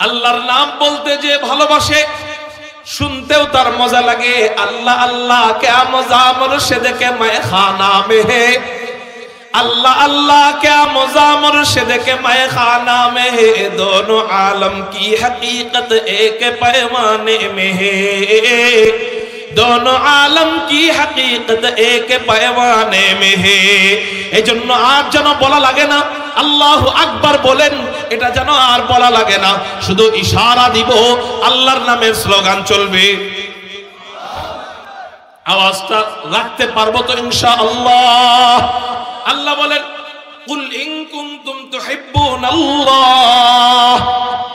আল্লাহর নাম বলতে যে ভালোবাসে, सुनते उतर मजा लगे अल्लाह अल्लाह क्या मजा मुर्शिद के मैं खाना में है, अल्लाह अल्लाह क्या मजा मुर्शिद के मैं खाना में है, दोनों आलम की हकीकत एक पैमाने में है, दोनों आलम की हकीकत एक पैमाने में है। এই জন্য আর যেন বলা লাগে না আল্লাহু আকবার বলেন, এটা যেন আর বলা লাগে না, শুধু ইশারা দিব, আল্লাহর নামের স্লোগান চলবে। আওয়াজটা রাখতে পারবো তো ইনশাআল্লাহ? আল্লাহ বলেন কুল ইন কুনতুম তুহিব্বুনাল্লাহ,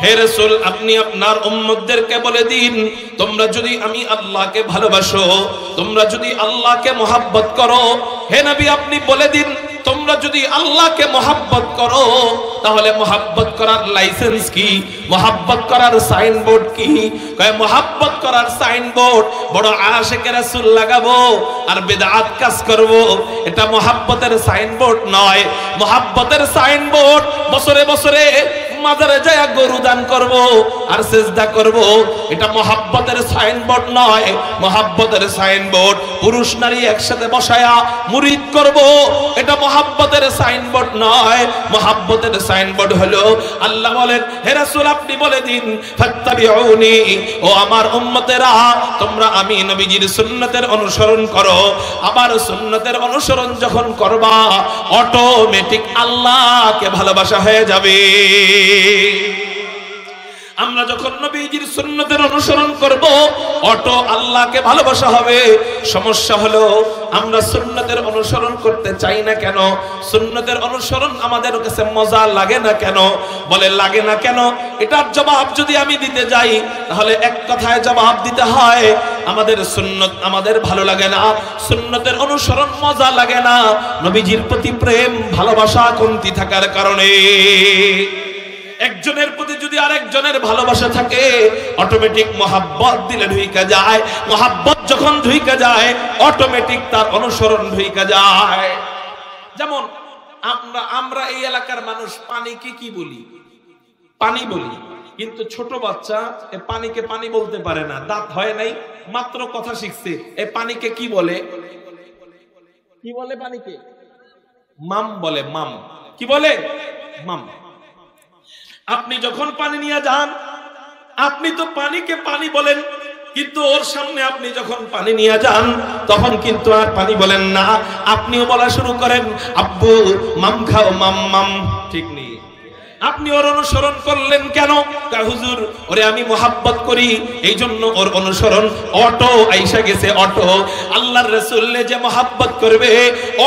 হে রাসূল আপনি আপনার উম্মতদেরকে বলে দিন তোমরা যদি আমি আল্লাহকে ভালোবাসো, তোমরা যদি আল্লাহকে মহব্বত করো, হে নবী আপনি বলে দিন তোমরা যদি আল্লাহকে মহব্বত করো তাহলে মহব্বত করার লাইসেন্স কি, মহব্বত করার সাইনবোর্ড কি? কয় মহব্বত করার সাইনবোর্ড বড় আশিকে রাসূল লাগাবো আর বিদআত কাজ করব, এটা মহব্বতের সাইনবোর্ড নয়। মহব্বতের সাইনবোর্ড বছরে বছরে মাজারে যায় গরু দান করব আর সিজদা করব, এটা মহব্বতের সাইনবোর্ড নয়। মহব্বতের সাইনবোর্ড পুরুষ নারী একসাথে বসায়া মুরিদ করব, এটা মহব্বতের সাইনবোর্ড নয়। মহব্বতের সাইনবোর্ড হলো আল্লাহ বলেন হে রাসূল আপনি বলে দিন ফাত্তাবিউনি, ও আমার উম্মতেরা তোমরা আমি নবীজির সুন্নতের অনুসরণ করো। আবার সুন্নতের অনুসরণ যখন করবা অটোমেটিক আল্লাহকে ভালোবাসা হয়ে যাবে। আমরা যখন নবীজির সুন্নতের অনুসরণ করব অটো আল্লাহকে ভালোবাসা হবে। সমস্যা হলো আমরা সুন্নতের অনুসরণ করতে চাই না কেন? সুন্নতের অনুসরণ আমাদের কাছে মজা লাগে না কেন? বলে লাগে না কেন, এটার জবাব যদি আমি দিতে যাই তাহলে এক কথায় জবাব দিতে হয় আমাদের সুন্নত আমাদের ভালো লাগে না, সুন্নতের অনুসরণ মজা লাগে না, নবীজির প্রতি প্রেম ভালোবাসা কমতি থাকার কারণে। একজনের প্রতি যদি আরেকজনের ভালোবাসা থাকে অটোমেটিক মহব্বত দিলে ঢুইকা যায়, মহব্বত যখন ঢুইকা যায় অটোমেটিক তার অনুসরণ ঢুইকা যায়। যেমন আমরা এই এলাকার মানুষ পানিকে কি বলি? পানি বলি, কিন্তু ছোট বাচ্চা এই পানিকে পানি বলতে পারে না, দাঁত হয় নাই, মাত্র কথা শিখছে। এই পানিকে কি বলে? কি বলে পানিকে? মাম বলে, মাম। কি বলে? মাম। আপনি যখন পানি নিয়ে যান আপনি তো পানিকে পানি বলেন, কিন্তু ওর সামনে আপনি যখন পানি নিয়ে যান তখন কিন্তু আর পানি বলেন না, আপনিও বলা শুরু করেন আব্বু মাম খাও, মাম মাম। ঠিক নেই? আপনি ওর অনুসরণ করলেন কেন? হুজুর ওরে আমি মোহাব্বত করি এই জন্য ওর অনুসরণ। অটো আইসা গেছে অটো। আল্লাহর রাসূলকে যে মোহাব্বত করবে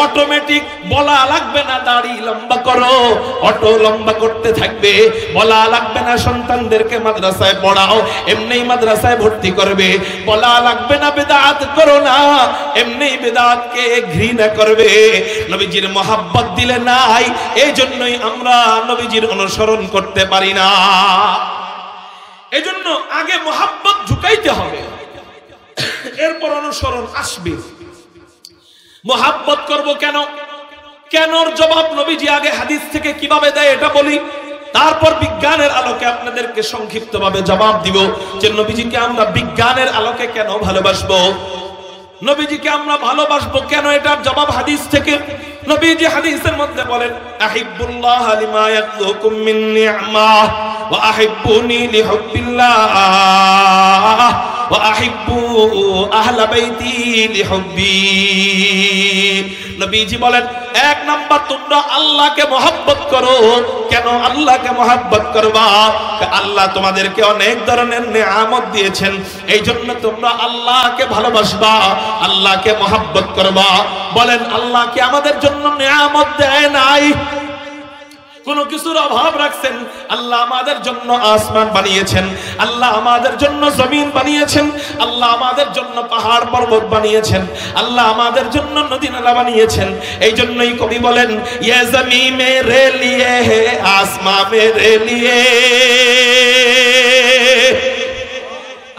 অটোমেটিক বলা লাগবে না দাড়ি লম্বা করো, অটো লম্বা করতে থাকবে। বলা লাগবে না সন্তানদেরকে মাদ্রাসায় পড়াও, এমনিই মাদ্রাসায় ভর্তি করবে। বলা লাগবে না বিদআত করো না, এমনিই বিদআতকে ঘৃণা করবে। নবীজির মোহাব্বত দিলে নাই, এই জন্যই আমরা নবীজির অনুসরণ করতে পারি না। এজন্য আগে মোহাব্বত ঢুকাইতে হবে, এরপর অনুসরণ আসবে। মোহাব্বত করব কেন? কেনর জবাব নবীজি আগে হাদিস থেকে কিভাবে দেয় এটা বলি, তারপর বিজ্ঞানের আলোকে আপনাদেরকে সংক্ষিপ্তভাবে জবাব দিব যে নবীজিকে আমরা বিজ্ঞানের আলোকে কেন ভালোবাসবো, নবীজিকে আমরা ভালোবাসবো কেন, এটার জবাব হাদিস থেকে। নবীজি হাদিসের মধ্যে বলেন আহিব্বুল্লাহ লিমা ইয়াকযুকুম মিন নি'মাহ ওয়া আহিব্বুনি লিহুব্বিল্লাহ ওয়া আহিব্বু আহলা বাইতি লিহুব্বি। নবীজি বলেন এক নাম্বার তোমরা আল্লাহকে মহব্বত করো। কেন আল্লাহকে মহব্বত করবা? আল্লাহ তোমাদেরকে অনেক ধরনের নিয়ামত দিয়েছেন, এই জন্য তোমরা আল্লাহকে ভালোবাসবা, আল্লাহকে মহব্বত করবা। বলেন আল্লাহ কি আমাদের জন্য নিয়ামত দেয় নাই? কোন কিছুর অভাব রাখছেন? আল্লাহ আমাদের জন্য আসমান বানিয়েছেন, আল্লাহ আমাদের জন্য জমিন বানিয়েছেন, আল্লাহ আমাদের জন্য পাহাড় পর্বত বানিয়েছেন, আল্লাহ আমাদের জন্য নদী নালা বানিয়েছেন। এই জন্যই কবি বলেন ইয়ে জমি মেরে লিয়ে হে আসমান মেরে লিয়ে।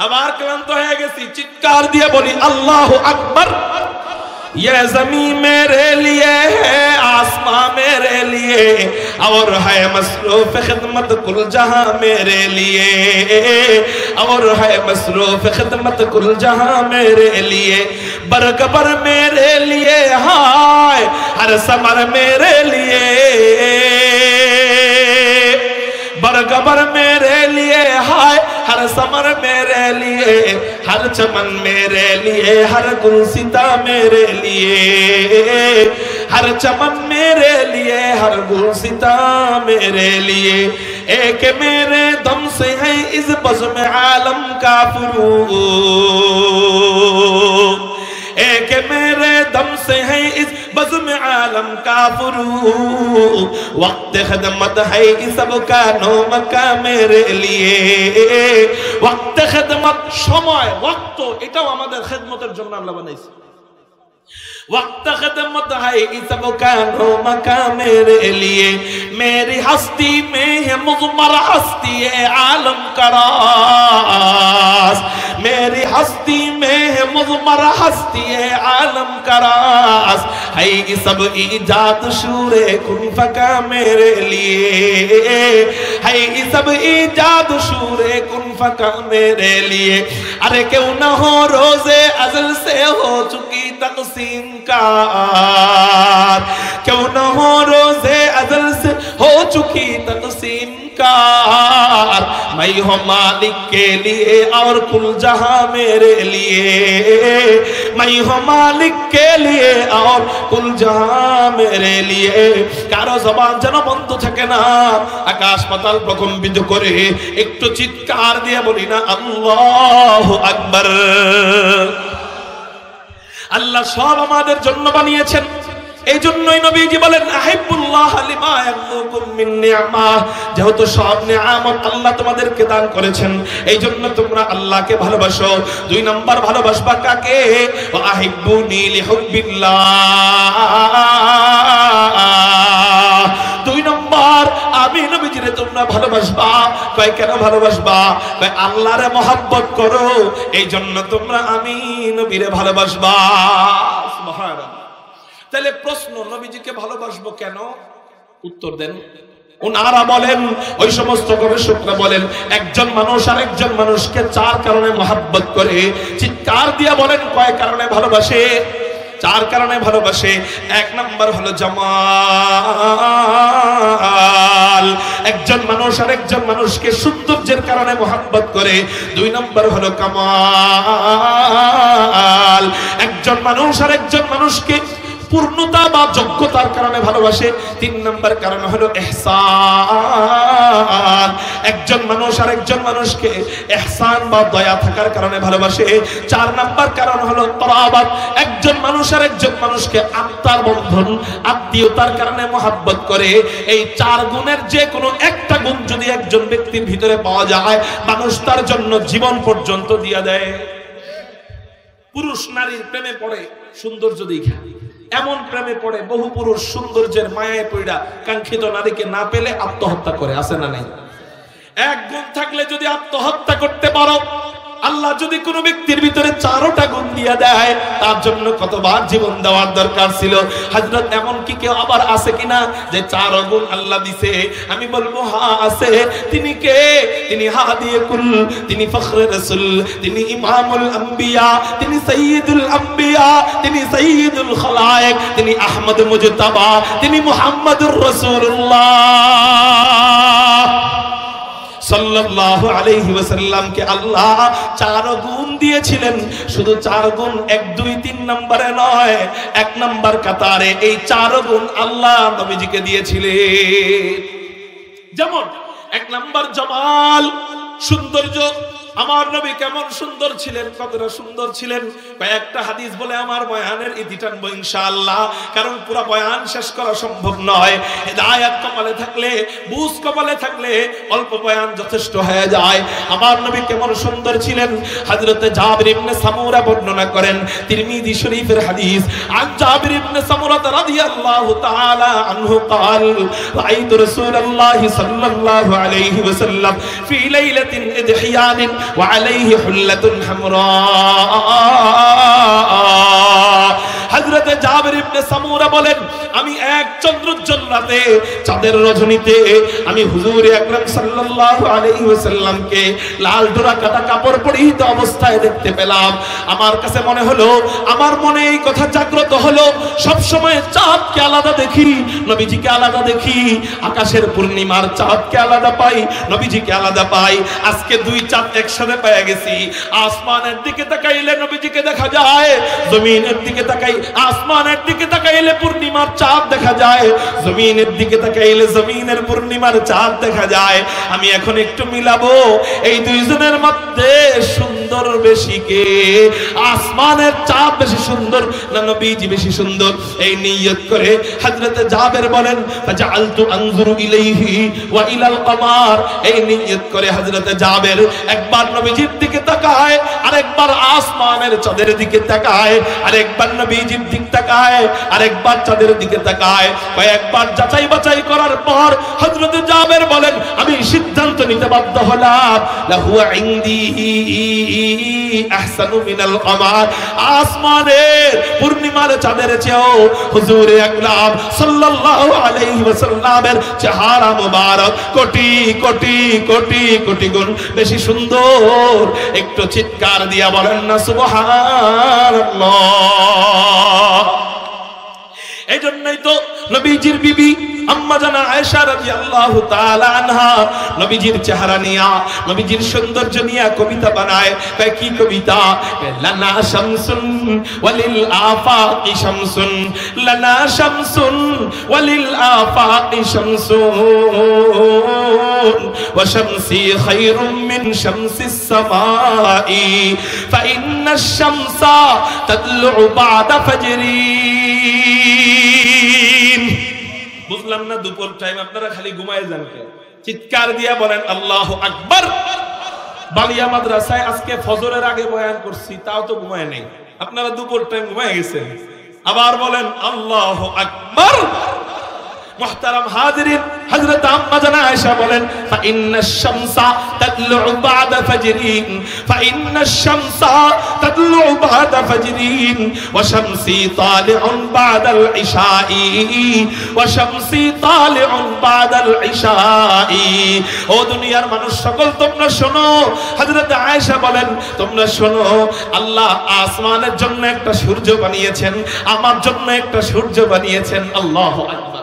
আবার ক্লান্ত হয়ে গেছি, চিৎকার দিয়ে বলি আল্লাহু আকবার। ये ज़मीन मेरे लिए है, आसमां मेरे लिए, और है मसरूफ खिदमत कुल जहां मेरे लिए, और है मसरूफ खिदमत कुल जहां मेरे लिए। बरकबर मेरे लिए हाय, हर समर मेरे लिए, बरकबर मेरे लिए हाय, हर समर मेरे लिए, हर चमन मेरे लिए, हर गुलसिता मेरे लिए, हर चमन मेरे लिए, हर गुलसिता मेरे लिए। एक मेरे दम से है इस बज़्म आलम का फुरूद, एक मेरे दम से है इस बज़्म आलम का फुरूद। वक्त खिदमत है इस सबका नौमका मेरे लिए, वक्त खिदमत समय वक्त এটাও আমাদের খিদমতের জন্য আল্লাহ বানাইছে। वक्त खिदमत है इस सबका नौमका मेरे लिए। मेरी हस्ती में है मुज़मर हस्ती आलम का राज, मेरी हस्ती में है मुज़मर हस्ती आलम का राज। है ये सब ईजाद शूरे कुन फका मेरे लिए, है ये सब ईजाद शूरे कुन फका मेरे लिए। अरे क्यों न हो रोज़े अज़ल से हो चुकी तक़सीम कार, क्यों न हो रोज़े अज़ल से हो चुकी तक़सीम कार। मैं हूँ मालिक के लिए और कुल जहां मेरे लिए, मैं हूँ मालिक के लिए और कुल जहां मेरे लिए। कारो जबान যেন বন্ধ থাকে না, আকাশ পাতাল প্রকম্পিত করে একটু চিৎকার দিয়ে বলি না আল্লাহু আকবার। আল্লাহ সব আমাদের জন্য বানিয়েছেন, এই জন্যই নবীজি বলেন আহিবুল্লাহ লিমা ইয়াকুম মিন নি'মা, যেহেতু সব নিয়ামত আল্লাহ তোমাদেরকে দান করেছেন এই জন্য তোমরা আল্লাহকে ভালোবাসো। দুই নাম্বার ভালোবাসবা কাকে? ওয়া আহিবুনি লিহুব্বিল্লাহ। দুই নম্বর আমি নবীজিরে তোমরা ভালোবাসবা। কয় কেন ভালোবাসবা? কয় আল্লাহরে মহব্বত করো এই জন্য তোমরা আমি নবীরে ভালোবাসবা। সুবহানাল্লাহ। তাহলে প্রশ্ন, নবীজিকে ভালোবাসবো কেন? উত্তর দেন। ওনারা বলেন, ওই সমস্ত গবেষকরা বলেন, একজন মানুষ আরেকজন মানুষকে চার কারণে মহব্বত করে। চিৎকার দিয়ে বলেন কয় কারণে ভালোবাসে? চার কারণে ভালোবাসে। এক নাম্বার হলো জামাল, একজন মানুষ আরেকজন মানুষকে সৌন্দর্যের কারণে মহব্বত করে। দুই নাম্বার হলো কামাল, একজন মানুষ আরেকজন মানুষকে পূর্ণতা বা যোগ্যতার কারণে ভালোবাসে। তিন নাম্বার কারণ হলো ইহসান, একজন মানুষ আরেকজন মানুষকে ইহসান বা দয়া থাকার কারণে ভালোবাসে। চার নাম্বার কারণ হলো করাবাত, একজন মানুষ আরেকজন মানুষকে আত্মার বন্ধন আত্মীয়তার কারণে মহব্বত করে। এই চার গুণের যে কোনো একটা গুণ যদি একজন ব্যক্তির ভিতরে পাওয়া যায়, মানুষ তার জন্য জীবন পর্যন্ত দিয়ে দেয়। পুরুষ নারীর প্রেমে পড়ে সৌন্দর্য দেখা, এমন প্রেমে পড়ে বহু পুরুষ সৌন্দর্যের মায়ায় পড়া কাঙ্ক্ষিত নারীকে না পেলে আত্মহত্যা করে। আছে না নাই? এক গুণ থাকলে যদি আত্মহত্যা করতে পারো, আল্লাহ যদি কোনো ব্যক্তির ভিতরে চারোটা গুণ দিয়ে দেয়, তার জন্য কতবার জীবন দেওয়ার দরকার ছিল। হযরত এমন কি কেউ আবার আছে কিনা যে চার গুণ আল্লাহ দিছে? আমি বলবো হ্যাঁ আছে। তিনি কে? তিনি হাদিয়ে কুল, তিনি ফখরে রাসূল, তিনি ইমামুল আম্বিয়া, তিনি সাইয়্যিদুল আম্বিয়া, তিনি সাইয়্যিদুল খালায়েক, তিনি আহমদ মুজতাবা, তিনি মুহাম্মাদুর রাসূলুল্লাহ সাল্লাল্লাহু আলাইহি ওয়াসাল্লাম কে আল্লাহ চার গুণ দিয়েছিলেন। শুধু চার গুণ 1 2 3 নম্বরে নয়, 1 নম্বর কাতারে এই চার গুণ আল্লাহ নবীজিকে দিয়েছিলেন। যেমন 1 নম্বর জামাল, সৌন্দর্য। আমার নবী কেমন সুন্দর ছিলেন, কতটা সুন্দর ছিলেন? কয়েকটা হাদিস বলে আমার বয়ানের ইতি টানবো ইনশাআল্লাহ, কারণ পুরো বয়ান শেষ করা সম্ভব নয়। হিদায়াত কপালে থাকলে, বুঝ কপালে থাকলে অল্প বয়ান যথেষ্ট হয়ে যায়। আমার নবী কেমন সুন্দর ছিলেন হযরতে জাবির ইবনে সামুরা বর্ণনা করেন, তিরমিজি শরীফের হাদিস। আন জাবির ইবনে সামুরা রাদিয়াল্লাহু তাআলা আনহু قال রাআইতু রাসূলুল্লাহি সাল্লাল্লাহু আলাইহি ওয়াসাল্লাম ফি লাইলাতিন ইদহিয়ান وعليه حلة حمراء। হযরতে জাবির ইবনে সামুরা বলেন, আমি এক চন্দ্রোজ্জ্বল রাতে চাঁদের রজনীতে আমি হুজুর আকরাম সাল্লাল্লাহু আলাইহি ওয়াসাল্লামকে লাল ডোরা কাটা কাপড় পরিহিত অবস্থায় দেখতে পেলাম। আমার কাছে মনে হলো, আমার মনে এই কথা জাগ্রত হলো, সব সময় চাঁদকে আলাদা দেখি, নবীজিকে আলাদা দেখি, আকাশের পূর্ণিমার চাঁদকে আলাদা পাই, নবীজিকে আলাদা পাই। আজকে দুই চাঁদ একসাথে পেয়ে গেছি। আসমানের দিকে তাকাইলে নবীজিকে দেখা যায়, জমিনের দিকে তাকাই আসমানের দিকে তাকাইলে পূর্ণিমার চাঁদ দেখা যায়, জমিনের দিকে তাকাইলে জমিনের পূর্ণিমার চাঁদ দেখা যায়। আমি এখন একটু মিলাবো এই দুইজনের মধ্যে সুন্দর বেশি কে, আসমানের চাঁদ বেশি সুন্দর না নবীজি বেশি সুন্দর? এই নিয়ত করে হযরত জাবের বলেন, ফাজআলতু আনজুরু ইলাইহি ওয়া ইলাল কমার। এই নিয়ত করে হযরত জাবের একবার নবীজির দিকে তাকায়, আরেকবার আসমানের চাঁদের দিকে তাকায়, আরেকবার নবীজির দিকে তাকায়, আরেকবার চাঁদের দিকে তাকায়। কয়েকবার যাচাই বাছাই করার পর হযরত জাবের বলেন, আমি সিদ্ধান্ত নিতে বাধ্য হলাম, লাহু ইনদি আহসানু মিনাল কমার। আসমানের পূর্ণিমার চাঁদের চেয়েও হুজুর আকরাম সাল্লাল্লাহু আলাইহি ওয়াসাল্লামের চেহারা মুবারক কোটি কোটি কোটি কোটি গুণ বেশি সুন্দর। একটু চিৎকার দিয়া বলেন না সুবহানাল্লাহ। এই জন্যই তো নবীজির বিবি আম্মা জানা আয়েশা রাদিয়াল্লাহু তাআলা আনহা নবীজির চেহারা নিয়া, নবীজির সৌন্দর্য নিয়া কবিতা বানায়। তাই কি কবিতা? লানা শামসুন ওয়ালিল আফাকি শামসুন, লানা শামসুন ওয়ালিল আফাকি শামসুন ওয়া শামসি খায়রুম মিন শামসিস সামাই ফাইন্নাশ শামসা তাতলু বা'দা ফাজরিন। বুঝলাম না, দুপুর টাইম আপনারা খালি ঘুমায় যান কেন? চিৎকার দিয়া বলেন আল্লাহু আকবার। বালিয়া মাদ্রাসায় আজকে ফজরের আগে বয়ান করছি, তাও তো ঘুমায় নেই। আপনারা দুপুর টাইম ঘুমায় গেছেন। আবার বলেন আল্লাহু আকবার। মুহতারাম হাজিরিন, হযরত আম্মা জানা আয়েশা বলেন, ফাইন্নাশ শামসা তাতলু বা'দা ফাজরিন, ফাইন্নাশ শামসা তাতলু বা'দা ফাজরিন ওয়া শামসি তালিউন বা'দাল ইশাই, ওয়া শামসি তালিউন বা'দাল ইশাই। ও দুনিয়ার মানুষ সকল তোমরা শোনো, হযরত আয়েশা বলেন, তোমরা শোনো, আল্লাহ আসমানের জন্য একটা সূর্য বানিয়েছেন, আমার জন্য একটা সূর্য বানিয়েছেন। আল্লাহু আকবার।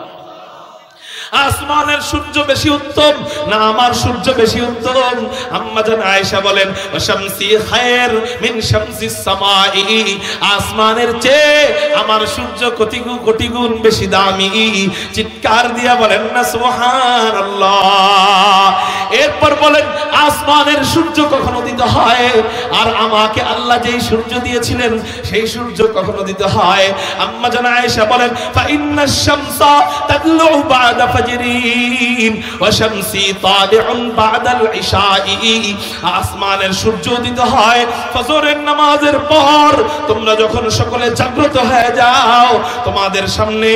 আসমানের সূর্য বেশি উত্তম না আমার সূর্য বেশি উত্তম? আম্মা জান আয়েশা বলেন, শামসি খায়র মিন শামসিস সামাই, আসমানের চেয়ে আমার সূর্য কোটি গুণ বেশি দামি। চিৎকার দিয়া বলেন না সুবহানাল্লাহ। এরপর বলেন, আসমানের সূর্য কখনো দিতে হয়, আর আমাকে আল্লাহ যেই সূর্য দিয়েছিলেন সেই সূর্য কখনো দিতে হয়। আম্মা জান আয়েশা বলেন, ফাইন্নাশ শামসা তাতলু বা'দা ফাজরিন ওয়া শামসি তালিউন বা'দাল ইশাই। আসমানের সূর্য দিতে হয় ফজরের নামাজের পর। তোমরা যখন সকলে জাগ্রত হয়ে যাও, তোমাদের সামনে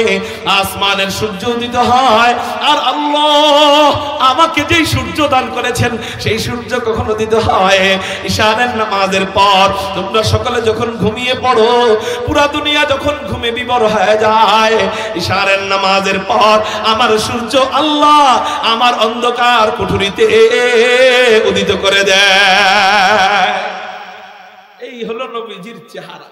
আসমানের সূর্য দিতে হয়। আর আল্লাহ আমাকে যেই সূর্য দান করেছেন সেই সূর্য কখনো দিতে হয় ইশারের নামাজের পর। তোমরা সকলে যখন ঘুমিয়ে পড়ো, পুরা দুনিয়া যখন ঘুমে বিভোর হয়ে যায়, ইশারের নামাজের পর আমার সূর্য আল্লাহ আমার অন্ধকার কুঠুরিতে উদিত করে দেয়। এই হলো নবীজির চেহারা।